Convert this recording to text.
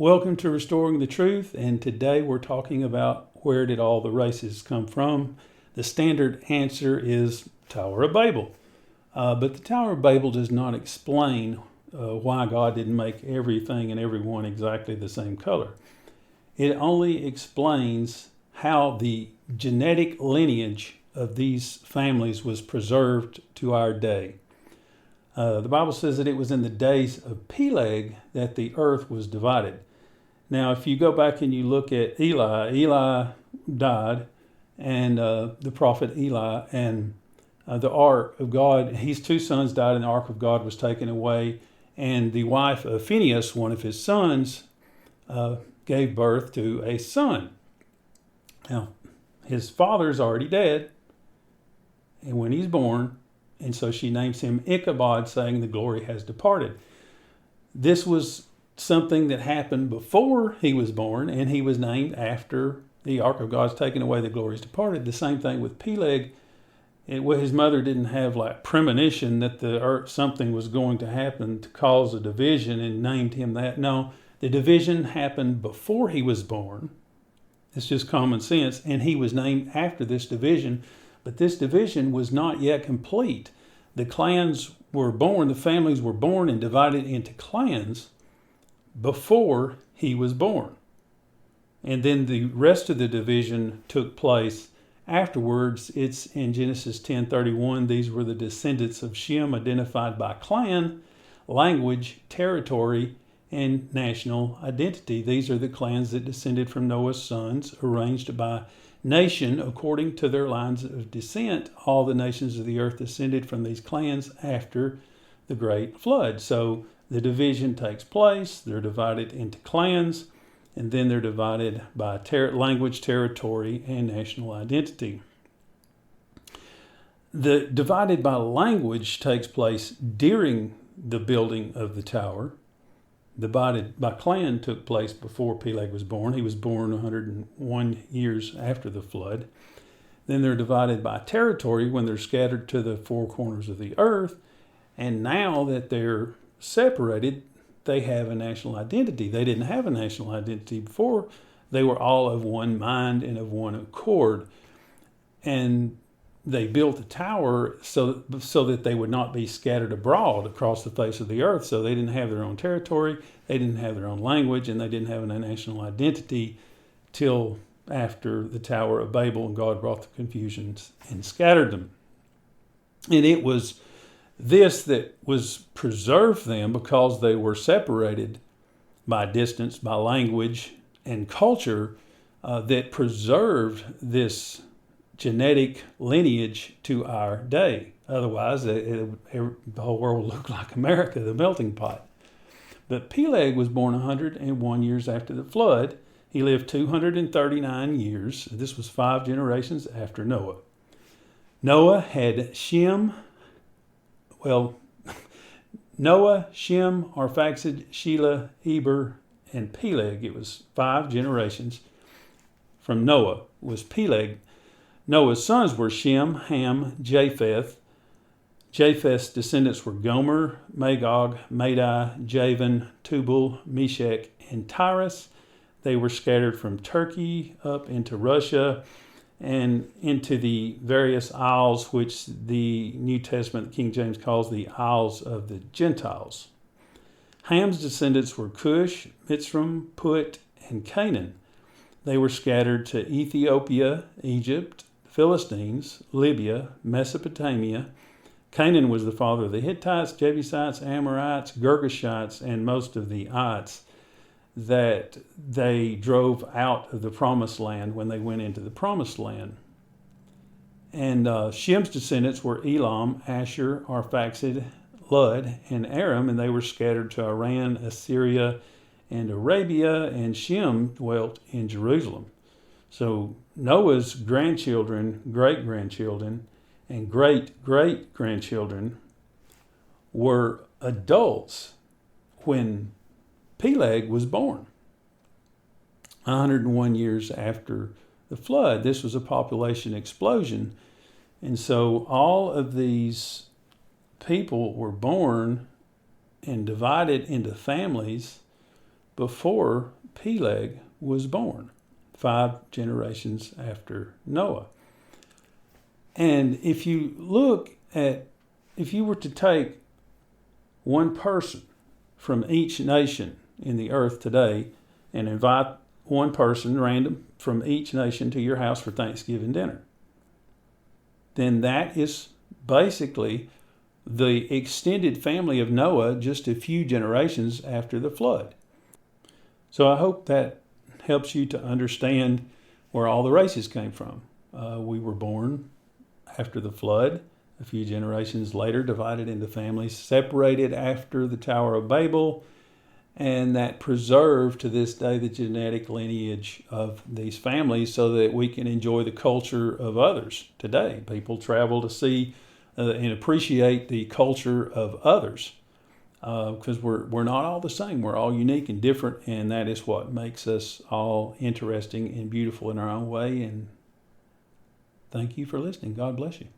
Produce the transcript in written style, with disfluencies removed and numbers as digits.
Welcome to Restoring the Truth, and today we're talking about where did all the races come from. The standard answer is Tower of Babel. But the Tower of Babel does not explain why God didn't make everything and everyone exactly the same color. It only explains how the genetic lineage of these families was preserved to our day. The Bible says that it was in the days of Peleg that the earth was divided. Now, if you go back and you look at Eli died, and the prophet Eli, and the ark of God, his two sons died, and the ark of God was taken away, and the wife of Phinehas, one of his sons, gave birth to a son. Now, his father's already dead, and when he's born, and so she names him Ichabod, saying the glory has departed. This was something that happened before he was born, and he was named after the ark of God's taken away, the glory has departed. The same thing with Peleg. His mother didn't have like premonition that the earth, something was going to happen to cause a division and named him that. No, the division happened before he was born. It's just common sense, and he was named after this division. But this division was not yet complete. The clans were born, the families were born and divided into clans before he was born. And then the rest of the division took place afterwards. It's in Genesis 10:31. These were the descendants of Shem, identified by clan, language, territory, and national identity. These are the clans that descended from Noah's sons, arranged by nation according to their lines of descent. All the nations of the earth descended from these clans after the great flood. So the division takes place, they're divided into clans, and then they're divided by language, territory, and national identity. The divided by language takes place during the building of the tower. Divided by clan took place before Peleg was born. He was born 101 years after the flood. Then they're divided by territory when they're scattered to the four corners of the earth. And now that they're separated, they have a national identity. They didn't have a national identity before. They were all of one mind and of one accord. And they built the tower so that they would not be scattered abroad across the face of the earth. So they didn't have their own territory, they didn't have their own language, and they didn't have a national identity till after the Tower of Babel, and God brought the confusions and scattered them. And it was this that was preserved them, because they were separated by distance, by language and culture, that preserved this genetic lineage to our day. Otherwise, the whole world would look like America, the melting pot. But Peleg was born 101 years after the flood. He lived 239 years. This was 5 generations after Noah. Noah, Shem, Arphaxad, Shelah, Eber, and Peleg. It was 5 generations from Noah was Peleg. Noah's sons were Shem, Ham, Japheth. Japheth's descendants were Gomer, Magog, Madai, Javan, Tubal, Meshech, and Tyrus. They were scattered from Turkey up into Russia and into the various isles, which the New Testament, King James, calls the Isles of the Gentiles. Ham's descendants were Cush, Mitzrayim, Put, and Canaan. They were scattered to Ethiopia, Egypt, Philistines, Libya, Mesopotamia. Canaan was the father of the Hittites, Jebusites, Amorites, Girgashites, and most of the ites that they drove out of the promised land when they went into the promised land. And Shem's descendants were Elam, Asher, Arphaxad, Lud, and Aram, and they were scattered to Iran, Assyria, and Arabia, and Shem dwelt in Jerusalem. So Noah's grandchildren, great-grandchildren, and great-great-grandchildren were adults when Peleg was born, 101 years after the flood. This was a population explosion. And so all of these people were born and divided into families before Peleg was born, 5 generations after Noah. And if you were to take one person from each nation in the earth today and invite one person random from each nation to your house for Thanksgiving dinner, then that is basically the extended family of Noah just a few generations after the flood. So I hope that helps you to understand where all the races came from. We were born after the flood, a few generations later, divided into families, separated after the Tower of Babel, and that preserved to this day the genetic lineage of these families so that we can enjoy the culture of others today. People travel to see and appreciate the culture of others because we're not all the same. We're all unique and different, and that is what makes us all interesting and beautiful in our own way. And thank you for listening. God bless you.